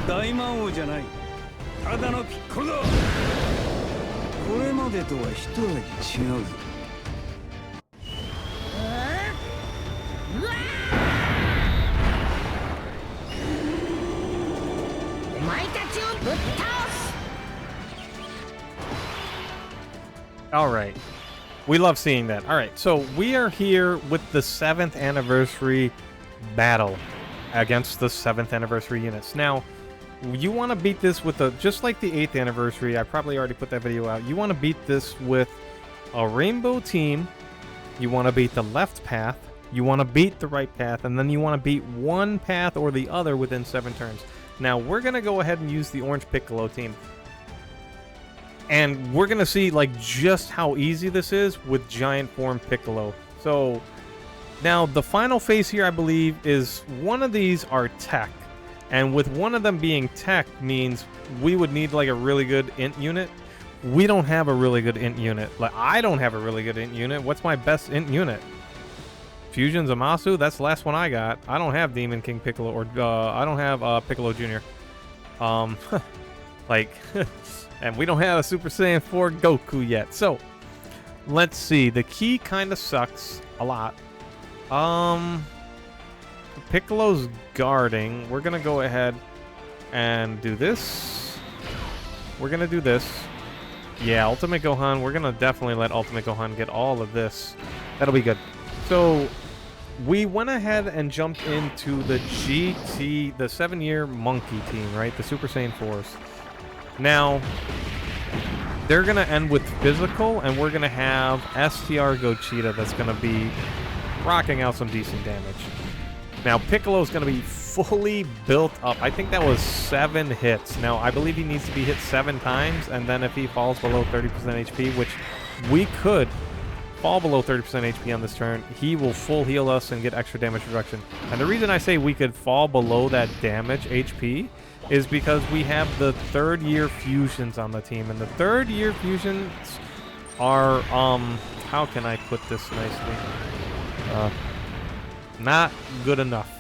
大魔王じゃない。ただのピッコロだ。これまでとは一味違うぞ。うわーお前たちをぶっ倒す。 All right. We love seeing that. All right, so we are here with the 7th anniversary battle against the 7th anniversary units. Now, you want to beat this with a, just like the 8th anniversary, I probably already put that video out. You want to beat this with a rainbow team. You want to beat the left path. You want to beat the right path. And then you want to beat one path or the other within 7 turns. Now, we're going to go ahead and use the orange Piccolo team. And we're going to see, like, just how easy this is with Giant Form Piccolo. So, now, the final phase here, I believe, is one of these are tech. And with one of them being tech means we would need, like, a really good int unit. We don't have a really good int unit. Like, I don't have a really good int unit. What's my best int unit? Fusion Zamasu? That's the last one I got. I don't have Demon King Piccolo, or, I don't have, Piccolo Jr. Like... And we don't have a Super Saiyan 4 Goku yet. So, let's see. The key kind of sucks a lot. Piccolo's guarding. We're going to go ahead and do this. We're going to do this. Yeah, Ultimate Gohan. We're going to definitely let Ultimate Gohan get all of this. That'll be good. So, we went ahead and jumped into the GT, the 7-year monkey team, right? The Super Saiyan 4s. Now, they're going to end with physical, and we're going to have STR Gogeta that's going to be rocking out some decent damage. Now, Piccolo's going to be fully built up. I think that was 7 hits. Now, I believe he needs to be hit 7 times, and then if he falls below 30% HP, which we could fall below 30% HP on this turn, he will full heal us and get extra damage reduction. And the reason I say we could fall below that damage HP is because we have the 3rd-year fusions on the team. And the 3rd-year fusions are, how can I put this nicely? Not good enough.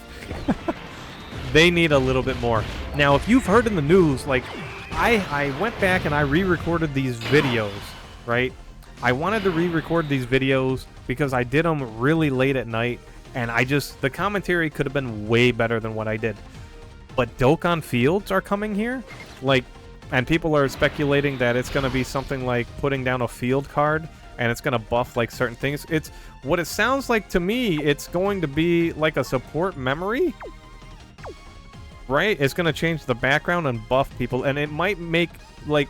They need a little bit more. Now, if you've heard in the news, like, I went back and I re-recorded these videos, right? I wanted to re-record these videos because I did them really late at night, and the commentary could have been way better than what I did. But Dokkan Fields are coming here, like, and people are speculating that it's going to be something like putting down a field card, and it's going to buff, like, certain things. It's, what it sounds like to me, it's going to be like a support memory, right? It's going to change the background and buff people, and it might make, like,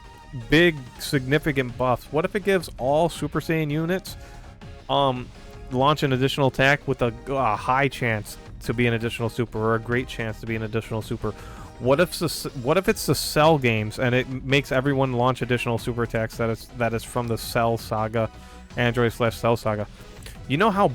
big, significant buffs. What if it gives all Super Saiyan units, launch an additional attack with a high chance to be an additional super, or a great chance to be an additional super? What if it's the Cell games and it makes everyone launch additional super attacks that is from the Cell saga, Android/Cell saga? You know how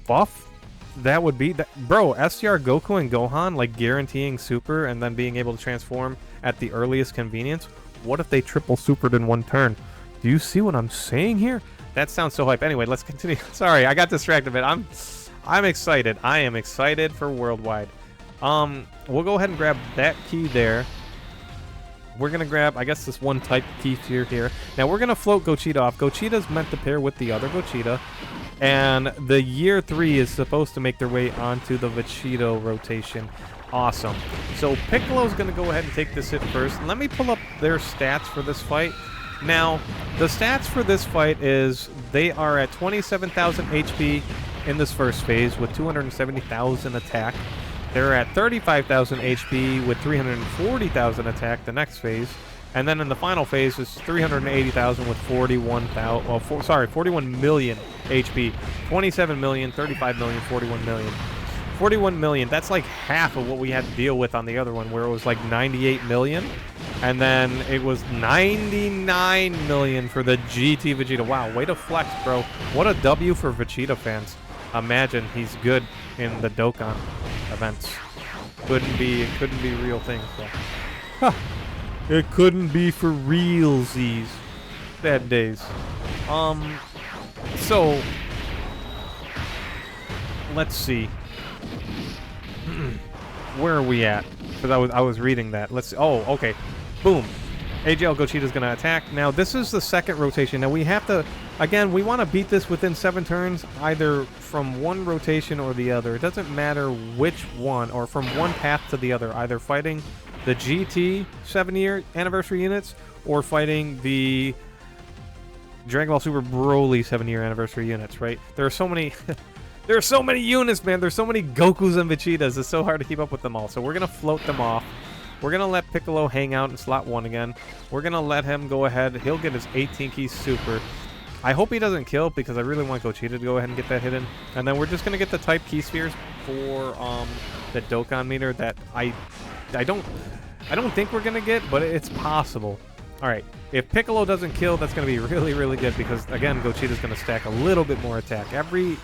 buff that would be? Bro, STR Goku and Gohan, like, guaranteeing super and then being able to transform at the earliest convenience. What if they triple supered in one turn? Do you see what I'm saying here? That sounds so hype. Anyway, let's continue. Sorry, I got distracted a bit. I'm excited. I am excited for Worldwide. We'll go ahead and grab that key there. We're going to grab, I guess, this one type key here. Now, we're going to float Gogeta off. Gogeta's meant to pair with the other Gogeta. And the year 3 is supposed to make their way onto the Vegito rotation. Awesome. So, Piccolo's going to go ahead and take this hit first. Let me pull up their stats for this fight. Now, the stats for this fight is they are at 27,000 HP in this first phase with 270,000 attack. They're at 35,000 HP with 340,000 attack the next phase. And then in the final phase is 380,000 with 41 million HP. 27 million, 35 million, 41 million. 41 million, that's like half of what we had to deal with on the other one, where it was like 98 million. And then it was 99 million for the GT Vegeta. Wow, way to flex, bro. What a W for Vegeta fans. Imagine he's good in the Dokkan events. Couldn't be real things, bro. Huh. It couldn't be for realsies. Bad days. So let's see. Where are we at? because I was reading that. Let's see. Oh, okay. Boom. AGL Gochita's going to attack. Now, this is the second rotation. Now, we have to... Again, we want to beat this within 7 turns, either from one rotation or the other. It doesn't matter which one, or from one path to the other. Either fighting the GT 7-year anniversary units, or fighting the Dragon Ball Super Broly 7-year anniversary units, right? There are so many... there are so many units, man. There's so many Gokus and Vegetas. It's so hard to keep up with them all. So we're going to float them off. We're going to let Piccolo hang out in slot 1 again. We're going to let him go ahead. He'll get his 18 key super. I hope he doesn't kill because I really want Gochita to go ahead and get that hidden. And then we're just going to get the type key spheres for the Dokkan meter that I don't think we're going to get, but it's possible. All right. If Piccolo doesn't kill, that's going to be really, really good because, again, Gochita's going to stack a little bit more attack. Every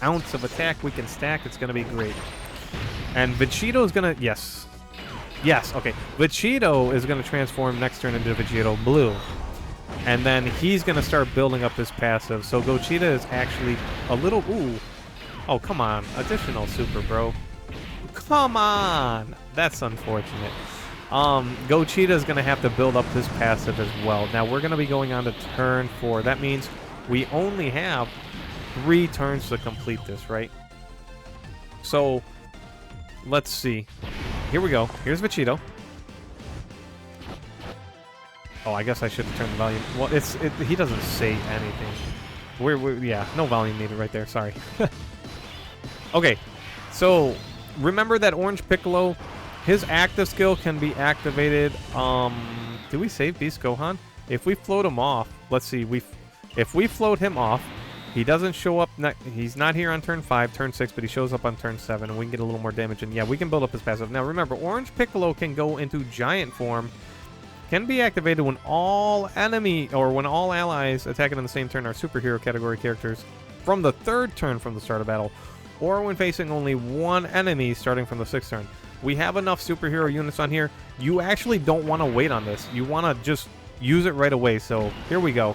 ounce of attack we can stack, it's going to be great. And Vegito is going to... Yes. Yes, okay. Vegito is going to transform next turn into Vegito Blue. And then he's going to start building up his passive. So Gochita is actually a little... Ooh. Oh, come on. Additional super, bro. Come on. That's unfortunate. Gochita is going to have to build up his passive as well. Now, we're going to be going on to turn 4. That means we only have 3 turns to complete this, right? So, let's see. Here we go. Here's Vegito. Oh, I guess I should have turned the volume. Well, he doesn't say anything. Yeah, no volume needed right there. Sorry. Okay, so remember that Orange Piccolo, his active skill can be activated. Do we save Beast Gohan? If we float him off, let's see. If we float him off, he doesn't show up. He's not here on turn 5, turn 6, but he shows up on turn 7, and we can get a little more damage. And yeah, we can build up his passive. Now remember, Orange Piccolo can go into giant form. Can be activated when all allies attacking on the same turn are superhero category characters from the 3rd turn from the start of battle, or when facing only one enemy starting from the 6th turn. We have enough superhero units on here. You actually don't want to wait on this. You want to just use it right away. So here we go.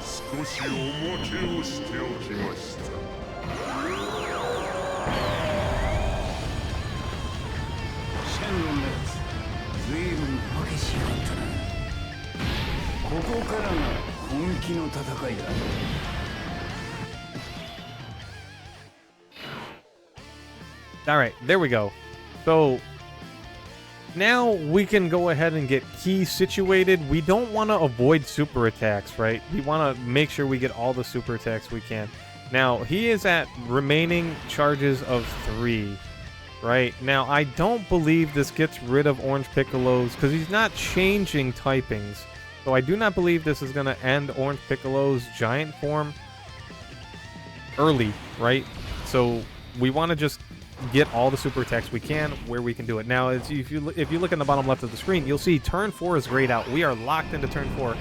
少しおまけをしておきました。シェンロンのやつ、ずいぶん激しいかったな。ここからが本気の戦いだ。All right, there we go. So now we can go ahead and get key situated. We don't want to avoid super attacks, right? We want to make sure we get all the super attacks we can. Now, he is at remaining charges of 3, right? Now, I don't believe this gets rid of Orange Piccolo's, because he's not changing typings. So I do not believe this is going to end Orange Piccolo's giant form early, right? So we want to just get all the super attacks we can where we can do it. Now, if you look in the bottom left of the screen, you'll see turn 4 is grayed out. We are locked into turn 4.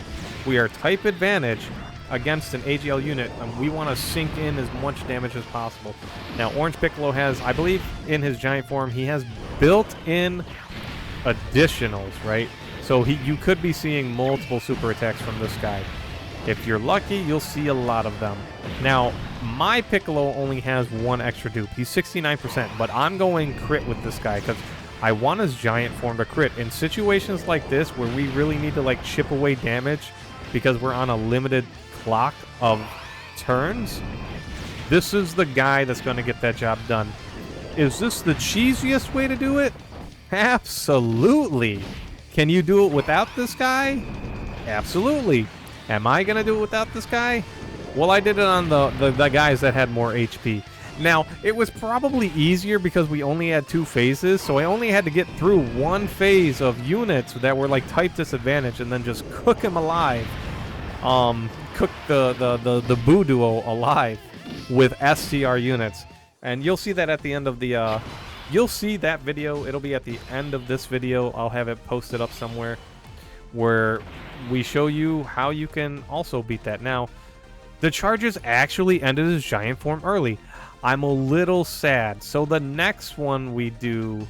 We are type advantage against an AGL unit, and we want to sink in as much damage as possible. Now, Orange Piccolo has, I believe, in his giant form, he has built-in additionals, right? So you could be seeing multiple super attacks from this guy. If you're lucky, you'll see a lot of them. Now, my Piccolo only has 1 extra dupe. He's 69%, but I'm going crit with this guy because I want his giant form to crit. In situations like this where we really need to like chip away damage because we're on a limited clock of turns, this is the guy that's going to get that job done. Is this the cheesiest way to do it? Absolutely. Can you do it without this guy? Absolutely. Am I going to do it without this guy? Well, I did it on the guys that had more HP. Now, it was probably easier because we only had 2 phases, so I only had to get through 1 phase of units that were like type disadvantage and then just cook him alive. Cook the Boo Duo alive with SCR units. And you'll see that at the end of the... you'll see that video. It'll be at the end of this video. I'll have it posted up somewhere where we show you how you can also beat that. Now, the charges actually ended his giant form early. I'm a little sad. So the next one we do...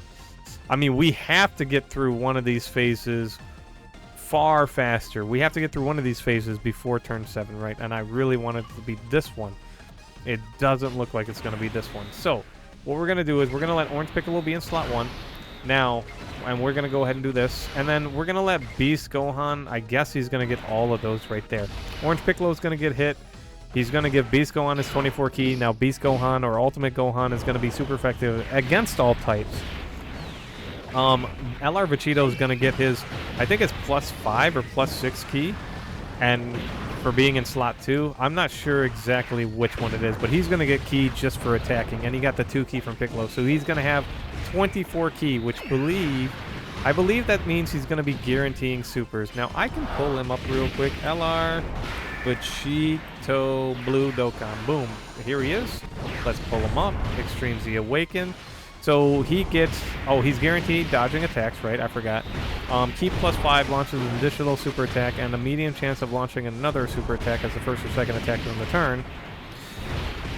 I mean, we have to get through one of these phases far faster. We have to get through one of these phases before turn 7, right? And I really want it to be this one. It doesn't look like it's going to be this one. So, what we're going to do is we're going to let Orange Piccolo be in slot 1. Now, and we're going to go ahead and do this. And then we're going to let Beast Gohan, I guess he's going to get all of those right there. Orange Piccolo is going to get hit. He's going to give Beast Gohan his 24 key. Now Beast Gohan or Ultimate Gohan is going to be super effective against all types. LR Vegito is going to get his, I think it's +5 or +6 key. And for being in slot 2, I'm not sure exactly which one it is, but he's going to get key just for attacking. And he got the 2 key from Piccolo. So he's going to have 24 key, which I believe that means he's going to be guaranteeing supers. Now I can pull him up real quick. LR Vegito Blue Dokkan. Boom. Here he is. Let's pull him up. Extreme Z Awaken. So he gets... Oh, he's guaranteed dodging attacks, right? I forgot. Key +5 launches an additional super attack and a medium chance of launching another super attack as the first or second attack during the turn.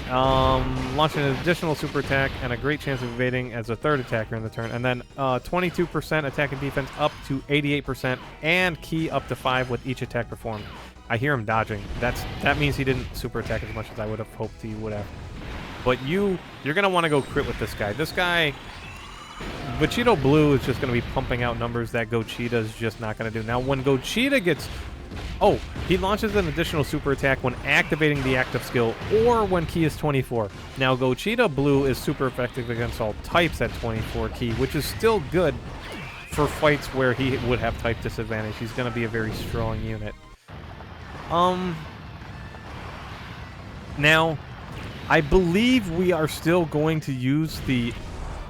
Launching an additional super attack and a great chance of evading as a third attack during the turn. And then 22% attack and defense up to 88% and key up to 5 with each attack performed. I hear him dodging. That means he didn't super attack as much as I would have hoped he would have. But you're going to want to go crit with this guy. This guy, Vegito Blue, is just going to be pumping out numbers that Gogeta is just not going to do. Now, when Gogeta gets... Oh, he launches an additional super attack when activating the active skill or when key is 24. Now, Gogeta Blue is super effective against all types at 24 key, which is still good for fights where he would have type disadvantage. He's going to be a very strong unit. Now... I believe we are still going to use the...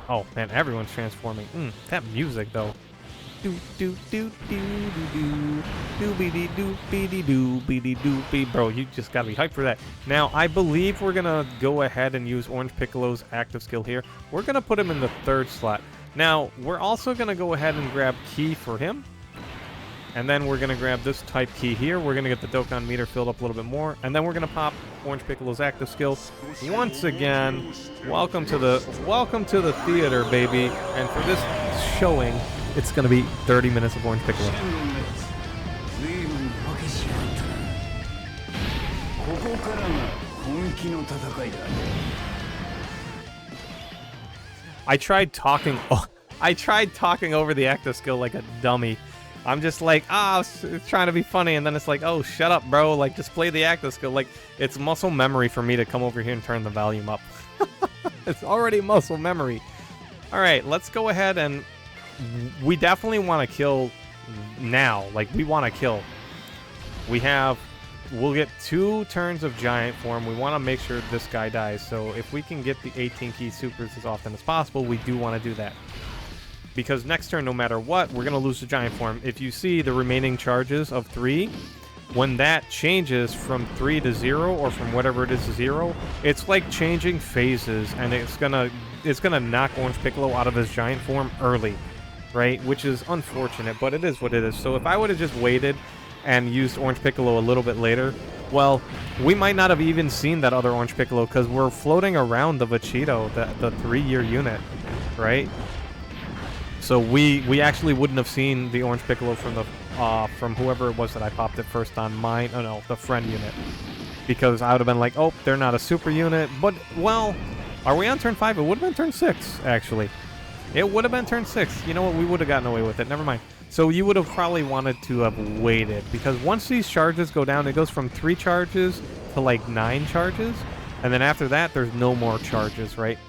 Oh, man, everyone's transforming. That music, though. Bro, you just gotta be hyped for that. Now, I believe we're gonna go ahead and use Orange Piccolo's active skill here. We're gonna put him in the 3rd slot. Now, we're also gonna go ahead and grab key for him. And then we're going to grab this type key here. We're going to get the Dokkan meter filled up a little bit more. And then we're going to pop Orange Piccolo's active skill. Once again, welcome to the theater, baby. And for this showing, it's going to be 30 minutes of Orange Piccolo. I tried talking over the active skill like a dummy. I'm just like, it's trying to be funny, and then it's like, oh, shut up, bro. Like, just play the active skill. Like, it's muscle memory for me to come over here and turn the volume up. It's already muscle memory. All right, let's go ahead and... We definitely want to kill now. Like, we want to kill. We'll get 2 turns of giant form. We want to make sure this guy dies. So if we can get the 18 key supers as often as possible, we do want to do that. Because next turn, no matter what, we're going to lose the giant form. If you see the remaining charges of 3, when that changes from 3 to 0, or from whatever it is to 0, it's like changing phases, and it's gonna knock Orange Piccolo out of his giant form early, right? Which is unfortunate, but it is what it is. So if I would have just waited and used Orange Piccolo a little bit later, well, we might not have even seen that other Orange Piccolo, because we're floating around the Vegito, the 3-year unit, right? So we actually wouldn't have seen the Orange Piccolo from whoever it was that I popped it first on mine. Oh no, the friend unit. Because I would have been like, oh, they're not a super unit. But, well, are we on turn 5? It would have been turn 6, actually. It would have been turn 6. You know what? We would have gotten away with it. Never mind. So you would have probably wanted to have waited. Because once these charges go down, it goes from 3 charges to like 9 charges. And then after that, there's no more charges, right?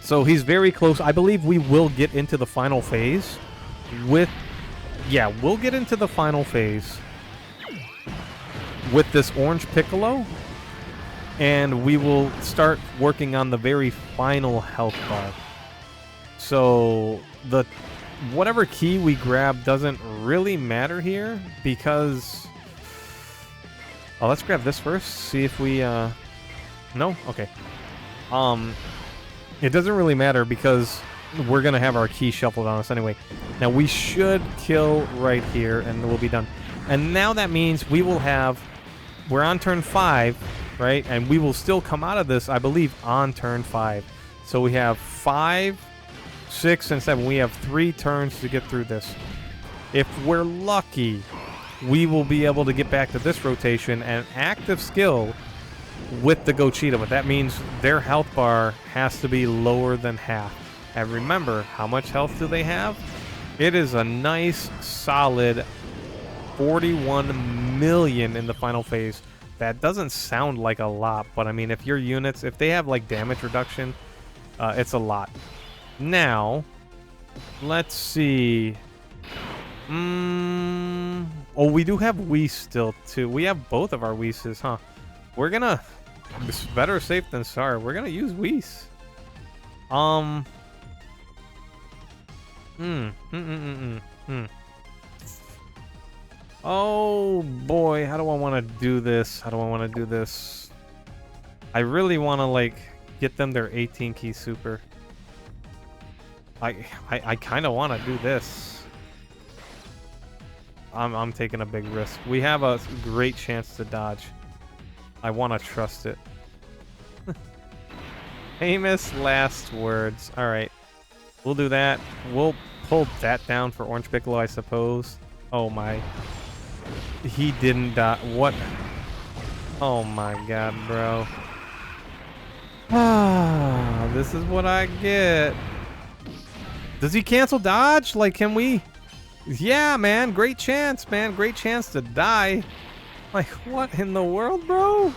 So he's very close. I believe we will get into the final phase with... Yeah, we'll get into the final phase with this Orange Piccolo. And we will start working on the very final health bar. So whatever key we grab doesn't really matter here. Because... Oh, let's grab this first. See if we... No? Okay. It doesn't really matter because we're going to have our key shuffled on us anyway. Now, we should kill right here, and we'll be done. And now that means we will have... We're on turn 5, right? And we will still come out of this, I believe, on turn 5. So we have 5, 6, and 7. We have 3 turns to get through this. If we're lucky, we will be able to get back to this rotation and active skill with the Gogeta, but that means their health bar has to be lower than half. And remember, how much health do they have? It is a nice, solid 41 million in the final phase. That doesn't sound like a lot, but I mean, if your units, if they have like damage reduction, it's a lot. Now, let's see. Oh, we do have Whis still too. We have both of our Whis, huh? We're gonna, it's better safe than sorry. We're gonna use Whis. Oh boy, how do I want to do this? How do I want to do this? I really want to like get them their 18 key super. I kind of want to do this. I'm taking a big risk. We have a great chance to dodge. I want to trust it. Famous last words. All right, we'll do that. We'll pull that down for Orange Piccolo, I suppose. Oh my. He didn't die. What? Oh my god, bro. Ah, this is what I get. Does he cancel dodge? Like, can we? Yeah, man. Great chance, man. Great chance to die. Like, what in the world, bro?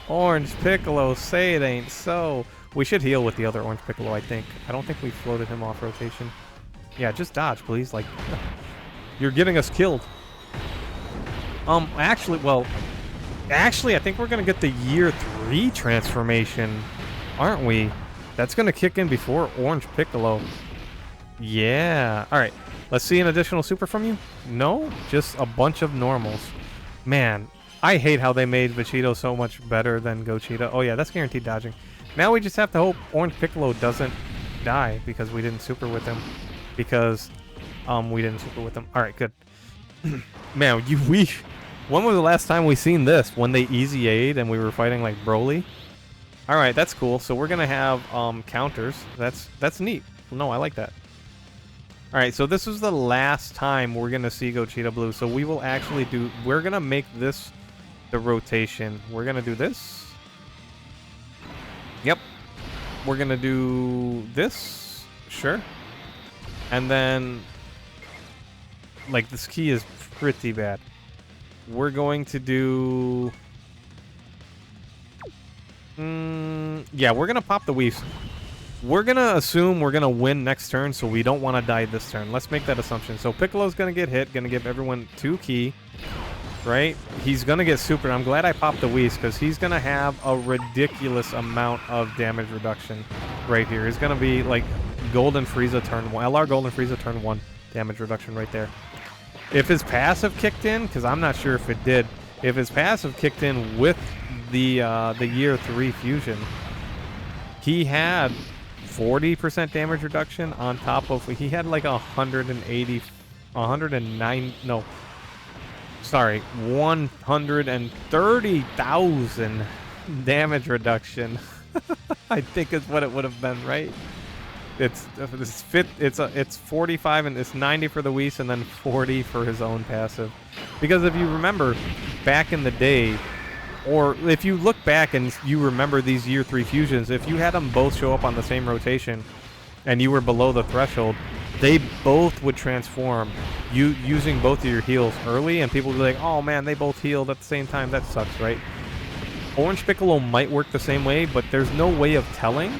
Orange Piccolo, say it ain't so. We should heal with the other Orange Piccolo, I think. I don't think we floated him off rotation. Yeah, just dodge, please. Like, you're getting us killed. Actually, I think we're gonna get the year 3 transformation, aren't we? That's gonna kick in before Orange Piccolo. Yeah. All right. Let's see an additional super from you. No, just a bunch of normals. Man, I hate how they made Vegito so much better than Gochita. Oh yeah, that's guaranteed dodging. Now we just have to hope Orange Piccolo doesn't die because we didn't super with him. Because we didn't super with him. All right, good. Man, when was the last time we seen this? When they easy aid and we were fighting like Broly? All right, that's cool. So we're gonna have counters. That's neat. No, I like that. All right, so this is the last time we're gonna see Gochita Blue. So we will actually do. We're gonna make this the rotation. We're gonna do this. Yep. We're gonna do this. Sure. And then, like, this key is pretty bad. We're going to do... yeah, we're going to pop the Whis. We're going to assume we're going to win next turn, so we don't want to die this turn. Let's make that assumption. So Piccolo's going to get hit, going to give everyone 2 key, right? He's going to get super. I'm glad I popped the Whis, because he's going to have a ridiculous amount of damage reduction right here. He's going to be, like, Golden Frieza turn 1. LR Golden Frieza turn 1 damage reduction right there. If his passive kicked in, because I'm not sure if it did, if his passive kicked in with the year 3 fusion, he had 40% damage reduction on top of, he had like 130,000 damage reduction. I think is what it would have been, right? It's 45 and it's 90 for the Whis and then 40 for his own passive. Because if you remember back in the day, or if you look back and you remember these year 3 fusions, if you had them both show up on the same rotation and you were below the threshold, they both would transform you using both of your heals early, and people would be like, oh man, they both healed at the same time. That sucks, right? Orange Piccolo might work the same way, but there's no way of telling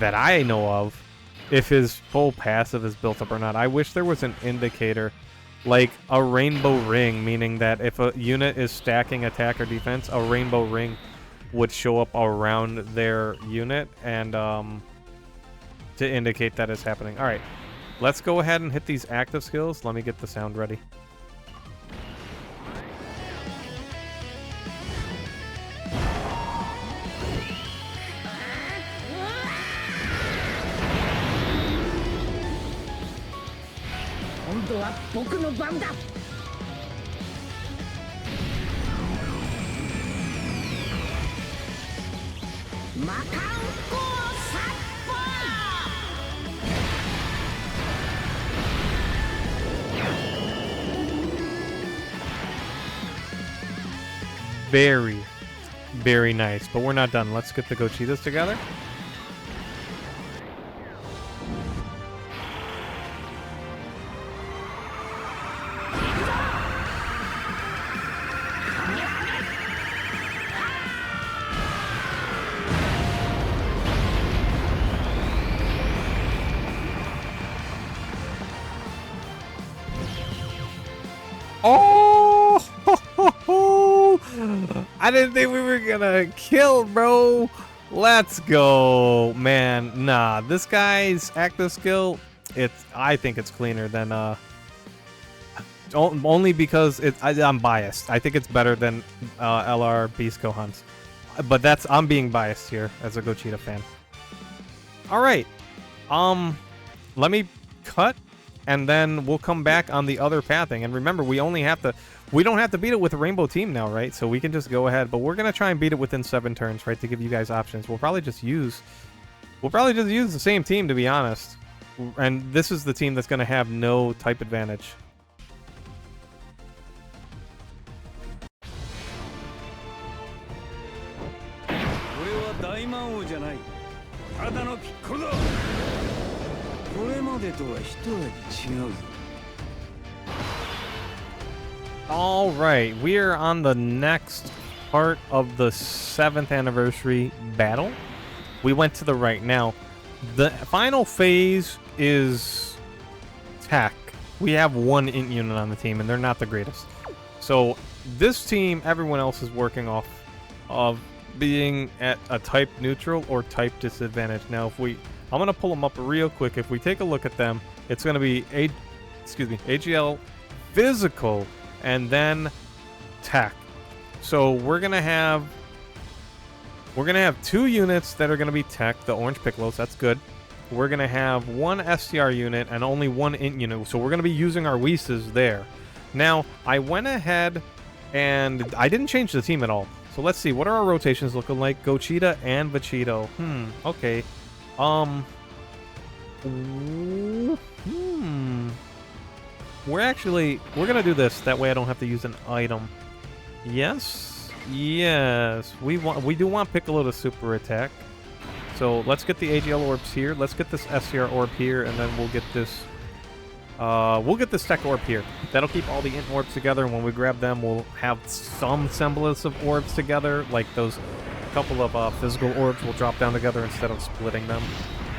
that I know of if his full passive is built up or not. I wish there was an indicator, like a rainbow ring, meaning that if a unit is stacking attack or defense, a rainbow ring would show up around their unit and to indicate that it's happening. All right, let's go ahead and hit these active skills. Let me get the sound ready. Very, very nice, but we're not done. Let's get the Gochitas together. I didn't think we were gonna kill, bro. Let's go, man. Nah, this guy's active skill, I think it's cleaner than only because I'm biased. I think it's better than LR Beast Gohan's. But I'm being biased here as a Gogeta fan. All right. Let me cut, and then we'll come back on the other pathing. And remember, we don't have to beat it with a Rainbow Team now, right? So we can just go ahead, but we're gonna try and beat it within 7 turns, right? To give you guys options. We'll probably just use the same team, to be honest. And this is the team that's gonna have no type advantage. All right, we are on the next part of the 7th anniversary battle. We went to the right. Now, the final phase is tech. We have 1 int unit on the team, and they're not the greatest. So this team, everyone else is working off of being at a type neutral or type disadvantage. Now, I'm gonna pull them up real quick. If we take a look at them, it's gonna be AGL, physical, and then tech. So we're gonna have 2 units that are gonna be tech, the orange Piccolos. That's good. We're gonna have 1 STR unit and only 1 int unit. So we're gonna be using our Whis there. Now, I went ahead and I didn't change the team at all. So let's see, what are our rotations looking like? Gogeta and Vegito. Okay. We're gonna do this. That way I don't have to use an item. Yes. We do want Piccolo to super attack. So let's get the AGL orbs here. Let's get this SCR orb here, and then we'll get this tech orb here. That'll keep all the int orbs together, and when we grab them, we'll have some semblance of orbs together. Like those couple of physical orbs will drop down together instead of splitting them,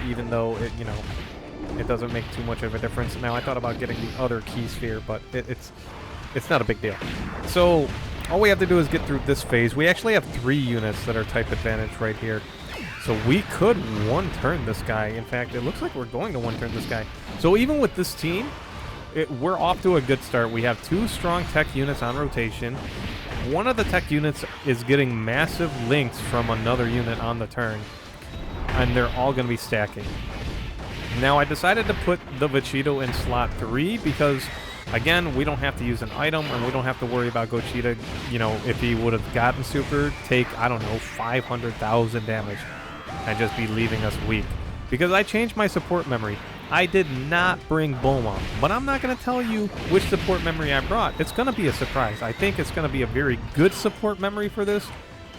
even though it doesn't make too much of a difference. Now, I thought about getting the other key sphere, but it's not a big deal. So all we have to do is get through this phase. We actually have 3 units that are type advantage right here. So we could 1-turn this guy. In fact, it looks like we're going to 1-turn this guy. So even with this team, we're off to a good start. We have 2 strong tech units on rotation. One of the tech units is getting massive links from another unit on the turn. And they're all going to be stacking. Now, I decided to put the Vegito in slot 3 because, again, we don't have to use an item, and we don't have to worry about Gogeta, if he would have gotten super, take, I don't know, 500,000 damage and just be leaving us weak. Because I changed my support memory. I did not bring Bulma, but I'm not going to tell you which support memory I brought. It's going to be a surprise. I think it's going to be a very good support memory for this,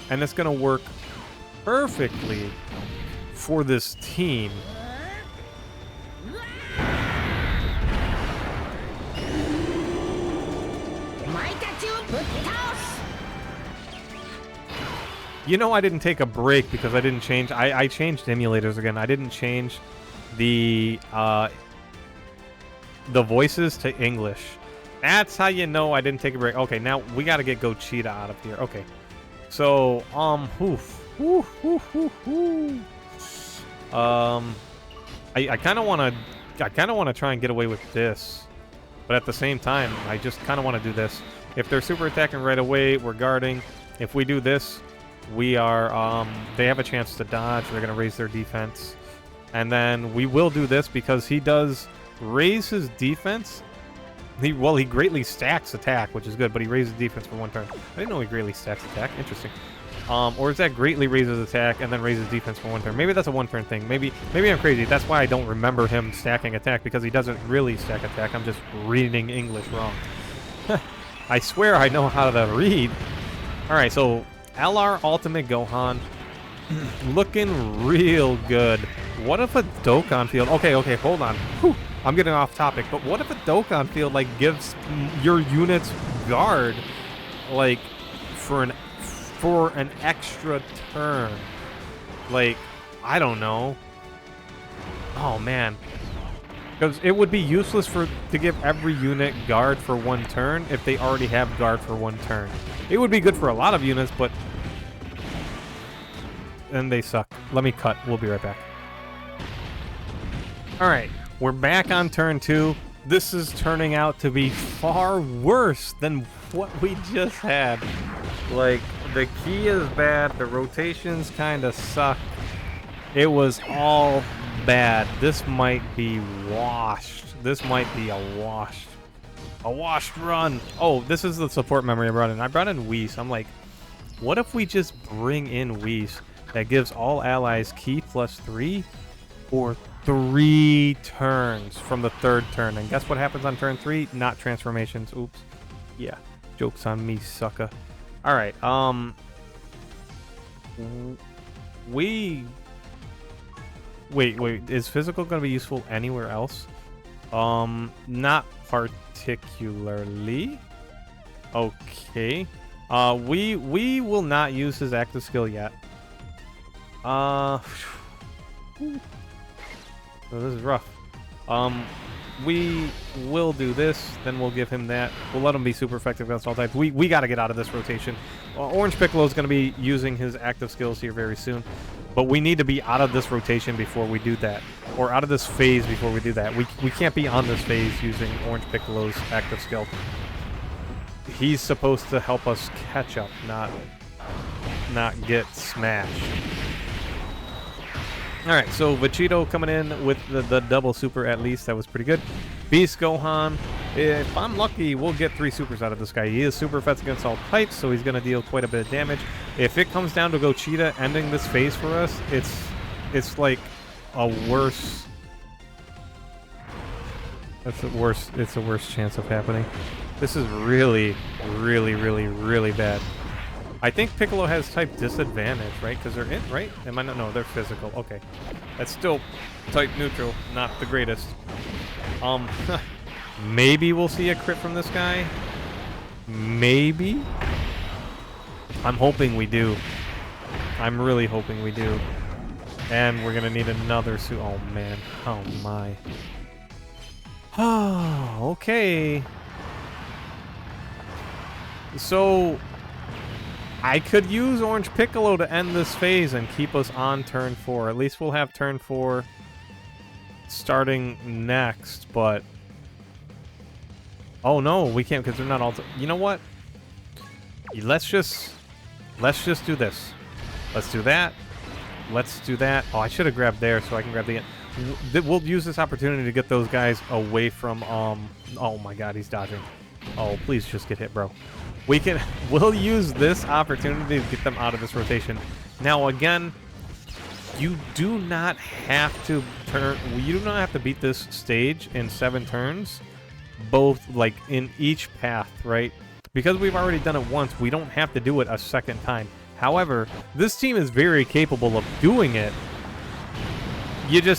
and it's going to work perfectly for this team. I didn't take a break because I didn't change. I changed emulators again. I didn't change the voices to English. That's how you know I didn't take a break. Okay, now we got to get Gogeta out of here. Okay, so I kind of want to try and get away with this, but at the same time, I just kind of want to do this. If they're super attacking right away, we're guarding. If we do this, we are, they have a chance to dodge. They're going to raise their defense. And then we will do this because he does raise his defense. He greatly stacks attack, which is good, but he raises defense for 1 turn. I didn't know he greatly stacks attack. Interesting. Or is that greatly raises attack and then raises defense for 1 turn? Maybe that's a 1-turn thing. Maybe I'm crazy. That's why I don't remember him stacking attack, because he doesn't really stack attack. I'm just reading English wrong. I swear I know how to read. All right, so LR Ultimate Gohan looking real good. What if a Dokkan field... Okay, hold on. Whew, I'm getting off topic, but what if a Dokkan field, gives your units guard, for an extra turn? I don't know. Oh, man. Because it would be useless to give every unit guard for 1 turn if they already have guard for 1 turn. It would be good for a lot of units, but... And they suck. Let me cut. We'll be right back. Alright, we're back on turn 2. This is turning out to be far worse than what we just had. Like, the key is bad, the rotations kind of suck. It was all bad. This might be washed. This might be a washed run. Oh, this is the support memory I brought in. I brought in Whis. I'm like, what if we just bring in Whis that gives all allies key +3 for 3 turns from the 3rd turn? And guess what happens on turn 3? Not transformations. Oops. Yeah. Joke's on me, sucker. Alright, Wait, is physical gonna be useful anywhere else? Not particularly. Okay. We will not use his active skill yet. So this is rough. We will do this, then we'll give him that. We'll let him be super effective against all types. We got to get out of this rotation. Orange Piccolo is going to be using his active skills here very soon, but we need to be out of this rotation before we do that, or out of this phase before we do that. We can't be on this phase using Orange Piccolo's active skill. He's supposed to help us catch up, not get smashed. Alright, so Vegito coming in with the double super at least. That was pretty good. Beast Gohan. If I'm lucky, we'll get 3 supers out of this guy. He is super effective against all types, so he's going to deal quite a bit of damage. If it comes down to Gogeta ending this phase for us, it's like a worse... It's a worse chance of happening. This is really, really, really, really bad. I think Piccolo has type disadvantage, right? Because they're in, right? Am I not? No, they're physical. Okay. That's still type neutral. Not the greatest. Maybe we'll see a crit from this guy. Maybe. I'm hoping we do. I'm really hoping we do. And we're going to need another suit. Oh, man. Oh, my. Oh, okay. So... I could use Orange Piccolo to end this phase and keep us on turn 4. At least we'll have turn 4 starting next, but... Oh no, we can't because they're not all... You know what? Let's just do this. Let's do that. Let's do that. Oh, I should have grabbed there so I can grab the... We'll use this opportunity to get those guys away from... Oh my god, he's dodging. Oh, please just get hit, bro. We'll use this opportunity to get them out of this rotation. Now again, you do not have to beat this stage in 7 turns, both like in each path, right? Because we've already done it once, we don't have to do it a second time. However, this team is very capable of doing it.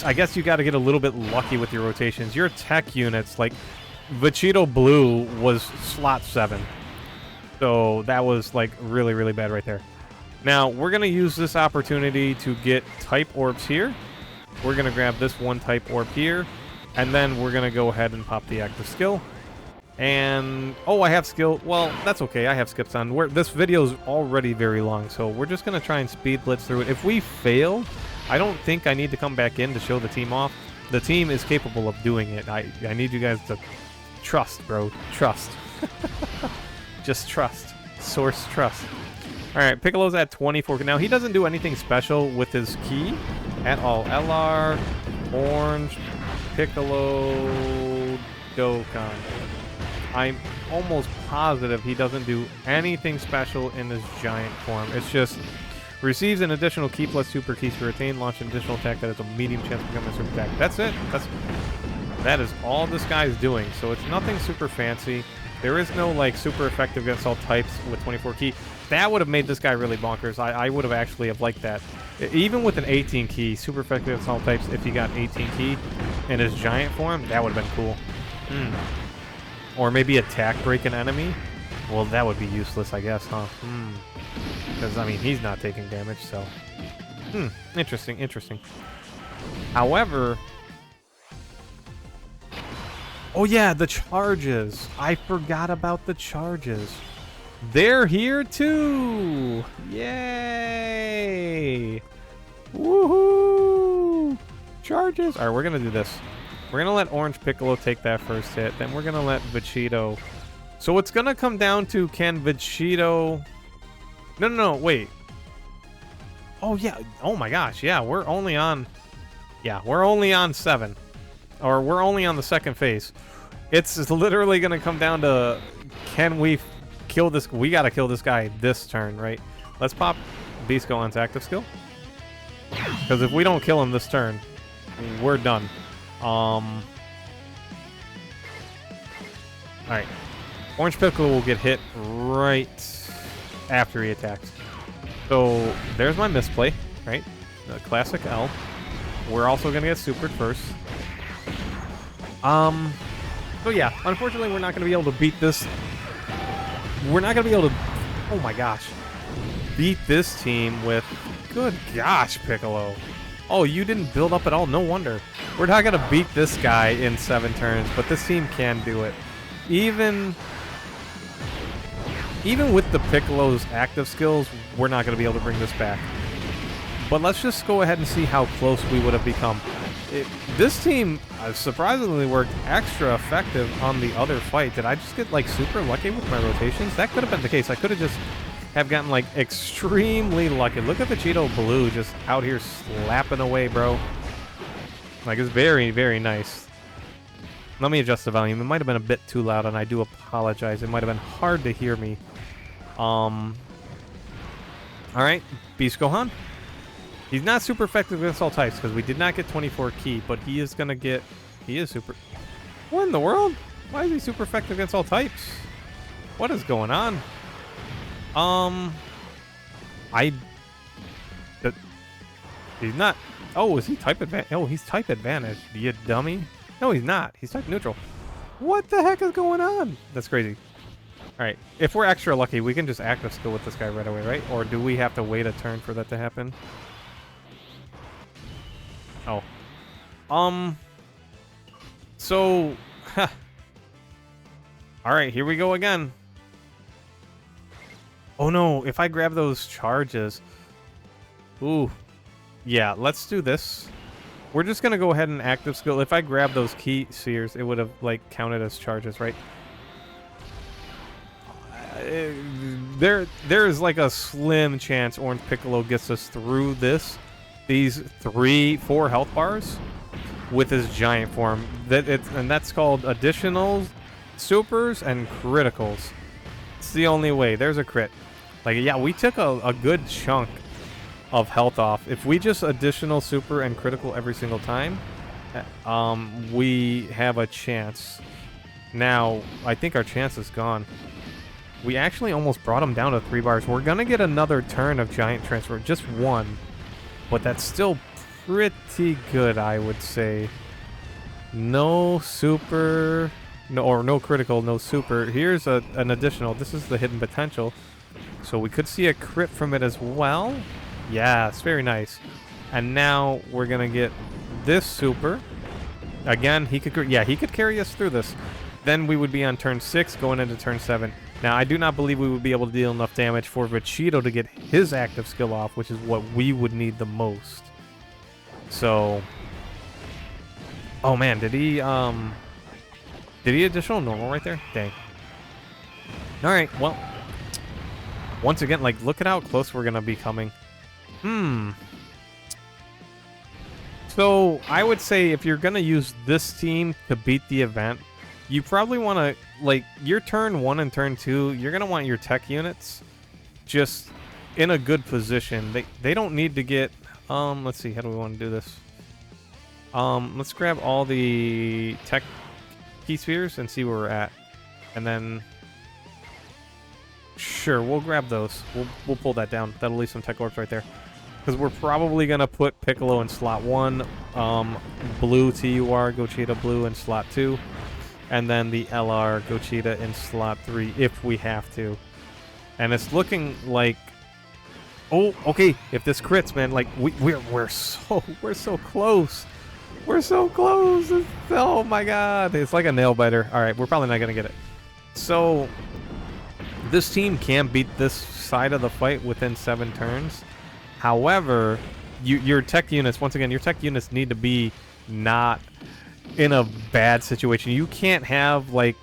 I guess you got to get a little bit lucky with your rotations. Your tech units, like Vegito Blue was slot 7. So that was like really, really bad right there. Now, we're going to use this opportunity to get type orbs here. We're going to grab this one type orb here. And then we're going to go ahead and pop the active skill. And, oh, I have skill. Well, that's okay. I have skips on. This video is already very long, so we're just going to try and speed blitz through it. If we fail, I don't think I need to come back in to show the team off. The team is capable of doing it. I need you guys to trust, bro. Trust. Just trust. Source trust. Alright, Piccolo's at 24. Now, he doesn't do anything special with his key at all. LR, Orange, Piccolo, Dokkan. I'm almost positive he doesn't do anything special in his giant form. It's just receives an additional key plus super keys to retain, launch an additional attack that has a medium chance of becoming a super attack. That's it. That is all this guy is doing. So it's nothing super fancy. There is no, like, super effective against all types with 24 key. That would have made this guy really bonkers. I would have actually have liked that. Even with an 18 key, super effective against all types, if he got 18 key in his giant form, that would have been cool. Or maybe attack break an enemy. Well, that would be useless, I guess, huh? Because, I mean, he's not taking damage, so... Interesting, interesting. However... Oh yeah, the charges. I forgot about the charges. They're here too! Yay! Woohoo! Charges! Alright, we're gonna do this. We're gonna let Orange Piccolo take that first hit, then we're gonna let Vegito. So it's gonna come down to, can Vegito... No, wait. Oh yeah, oh my gosh, yeah, we're only on 7. Or we're only on the second phase. It's literally gonna come down to, can we kill this? We gotta kill this guy this turn, right? Let's pop Beast Gohan's active skill. Because if we don't kill him this turn, we're done. Alright. Orange Piccolo will get hit right after he attacks. So there's my misplay, right? The classic L. We're also gonna get supered first. So yeah, unfortunately we're not gonna be able to beat this. We're not gonna be able to, oh my gosh, beat this team with, good gosh, Piccolo. Oh, you didn't build up at all, no wonder. We're not gonna beat this guy in 7 turns, but this team can do it. Even with the Piccolo's active skills, we're not gonna be able to bring this back. But let's just go ahead and see how close we would have become. This team surprisingly worked extra effective on the other fight. Did I just get like super lucky with my rotations? That could have been the case. I could have just have gotten like extremely lucky. Look at Vegito Blue just out here slapping away, bro. Like, it's very, very nice. Let me adjust the volume. It might have been a bit too loud, and I do apologize. It might have been hard to hear me. All right, Beast Gohan. He's not super effective against all types because we did not get 24 ki, but he is gonna get. He is super. What in the world? Why is he super effective against all types? What is going on? He's not. Oh, is he type advantage? Oh, he's type advantage. You dummy. No, he's not. He's type neutral. What the heck is going on? That's crazy. All right, if we're extra lucky, we can just active skill with this guy right away, right? Or do we have to wait a turn for that to happen? Oh. So, all right, here we go again. Oh no, if I grab those charges. Ooh. Yeah, let's do this. We're just gonna go ahead and active skill. If I grab those key spheres, it would have like counted as charges, right? There is like a slim chance Orange Piccolo gets us through these 3-4 health bars with his giant form. And that's called additional supers and criticals. It's the only way. There's a crit. Like, yeah, we took a good chunk of health off. If we just additional super and critical every single time, we have a chance. Now, I think our chance is gone. We actually almost brought him down to 3 bars. We're gonna get another turn of giant transfer, just one, but that's still pretty good, I would say. No super, no critical, no super. Here's an additional. This is the hidden potential, so we could see a crit from it as well. Yes, very nice. And now we're gonna get this super. Again, he could carry us through this. Then we would be on turn 6, going into turn 7. Now, I do not believe we would be able to deal enough damage for Vegito to get his active skill off, which is what we would need the most. So, oh man, did he additional normal right there? Dang. All right, well, once again, like, look at how close we're gonna be coming. So, I would say if you're gonna use this team to beat the event, you probably want to, like, your turn 1 and turn 2, you're going to want your tech units just in a good position. They don't need to get, let's see, how do we want to do this? Let's grab all the tech key spheres and see where we're at. And then, sure, we'll grab those. We'll pull that down. That'll leave some tech orbs right there. Because we're probably going to put Piccolo in slot 1, Blue TUR, Gogeta Blue in slot 2. And then the LR Gogeta in slot 3 if we have to. And it's looking like, oh, okay, if this crits, man, like we're so close. We're so close. Oh my god. It's like a nail biter. All right, we're probably not going to get it. So This team can beat this side of the fight within 7 turns. However, your tech units, once again, your tech units need to be not in a bad situation. You can't have, like,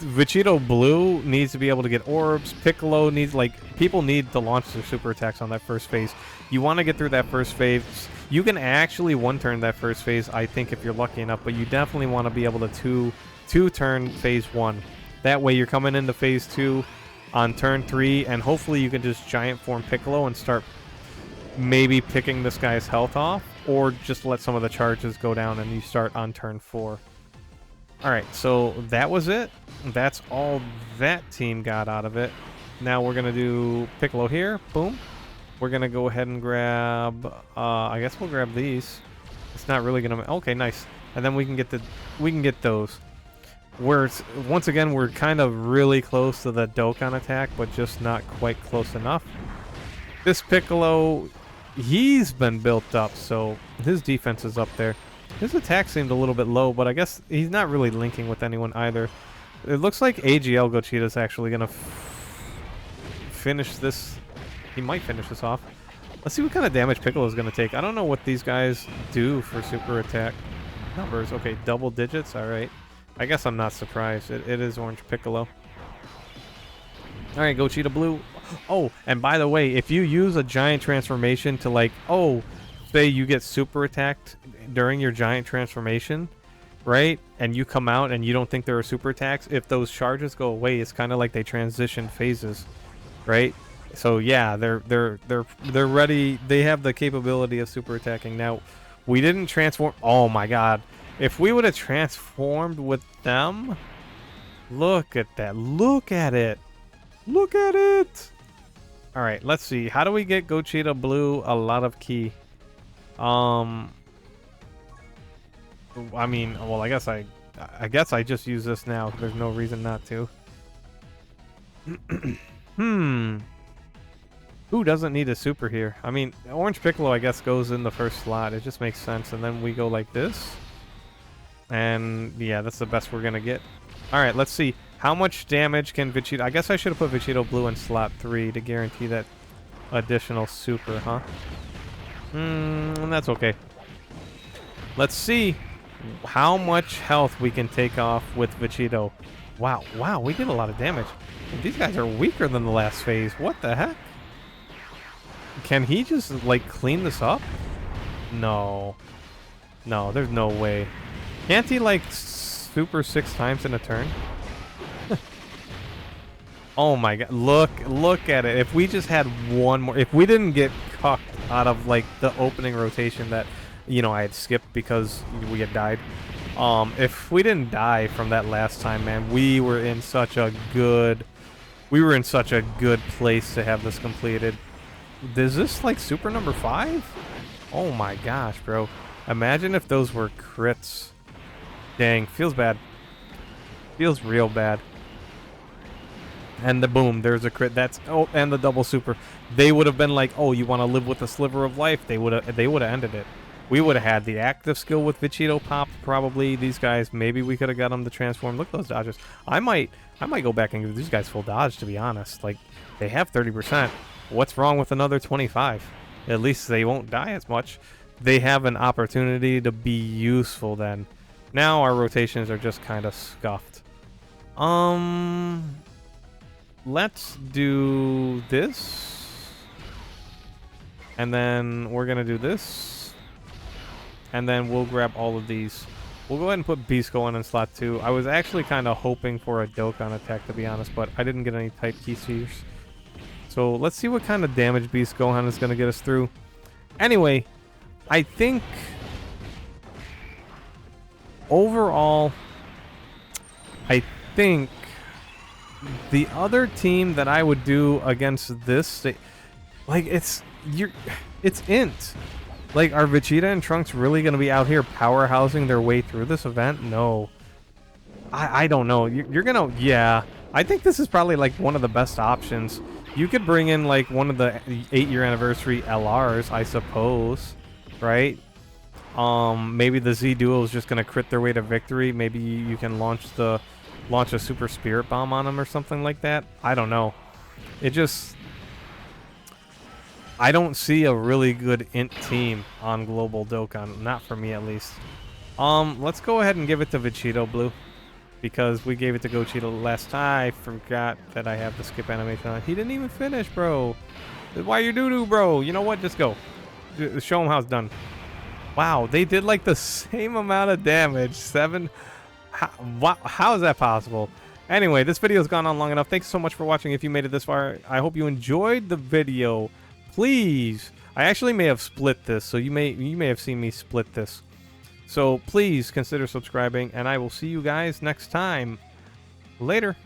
Vegito Blue needs to be able to get orbs. Piccolo needs, like, people need to launch their super attacks on that first phase. You want to get through that first phase. You can actually one-turn that first phase, I think, if you're lucky enough, but you definitely want to be able to two-turn phase 1. That way you're coming into phase 2 on turn 3, and hopefully you can just giant form Piccolo and start maybe picking this guy's health off, or just let some of the charges go down and you start on turn 4. Alright, so that was it. That's all that team got out of it. Now we're going to do Piccolo here. Boom. We're going to go ahead and grab, I guess we'll grab these. It's not really going to, okay, nice. And then we can get those. Once again, we're kind of really close to the Dokkan attack, but just not quite close enough. This Piccolo, he's been built up, so his defense is up there. His attack seemed a little bit low, but I guess he's not really linking with anyone either. It looks like AGL Gochita's actually going to finish this. He might finish this off. Let's see what kind of damage Piccolo's going to take. I don't know what these guys do for super attack numbers. Okay, double digits. All right. I guess I'm not surprised. It is Orange Piccolo. All right, Gochita Blue. Oh, and by the way, if you use a giant transformation to, like, say you get super attacked during your giant transformation, right? And you come out and you don't think there are super attacks. If those charges go away, it's kind of like they transition phases, right? So yeah, they're ready. They have the capability of super attacking. Now, we didn't transform. Oh my God! If we would have transformed with them, look at that! Look at it! Look at it! All right, let's see. How do we get Gochita Blue a lot of ki? I mean, well, I guess I just use this now. There's no reason not to. Who doesn't need a super here? I mean, Orange Piccolo, I guess, goes in the first slot. It just makes sense. And then we go like this. And yeah, that's the best we're gonna get. All right, let's see. How much damage can Vegito... I guess I should have put Vegito Blue in slot 3 to guarantee that additional super, huh? That's okay. Let's see how much health we can take off with Vegito. Wow, we did a lot of damage. These guys are weaker than the last phase. What the heck? Can he just, like, clean this up? No, there's no way. Can't he, like, super 6 times in a turn? Oh my God, look at it. If we just had one more, if we didn't get cucked out of, like, the opening rotation that, you know, I had skipped because we had died. If we didn't die from that last time, man, we were in such a good place to have this completed. Is this, like, super number 5? Oh my gosh, bro. Imagine if those were crits. Dang, feels bad. Feels real bad. And the boom, there's a crit. That's, oh, and the double super. They would have been like, oh, you want to live with a sliver of life? They would have ended it. We would have had the active skill with Vegito popped, probably. These guys, maybe we could have got them to transform. Look at those dodges. I might go back and give these guys full dodge, to be honest. Like, they have 30%. What's wrong with another 25? At least they won't die as much. They have an opportunity to be useful then. Now our rotations are just kind of scuffed. Let's do this. And then we're going to do this. And then we'll grab all of these. We'll go ahead and put Beast Gohan in slot 2. I was actually kind of hoping for a Dokkan attack, to be honest, but I didn't get any type keyseers. So let's see what kind of damage Beast Gohan is going to get us through. Anyway, I think overall, I think the other team that I would do against this, like, it's Int. Like, are Vegeta and Trunks really going to be out here powerhousing their way through this event? No. I don't know. You're going to... Yeah. I think this is probably, like, one of the best options. You could bring in, like, one of the 8-year anniversary LRs, I suppose. Right? Maybe the Z Duo is just going to crit their way to victory. Maybe you can launch the launch a super spirit bomb on him or something like that. I don't know. It just... I don't see a really good int team on Global Dokkan. Not for me, at least. Let's go ahead and give it to Vegito Blue. Because we gave it to Gochito last time. I forgot that I have the skip animation on. He didn't even finish, bro. Why you doo-doo, bro? You know what? Just go. Show him how it's done. Wow, they did like the same amount of damage. 7... How is that possible? Anyway, this video's gone on long enough. Thanks so much for watching. If you made it this far, I hope you enjoyed the video. Please, I actually may have split this, so you may have seen me split this. So please consider subscribing, and I will see you guys next time. Later.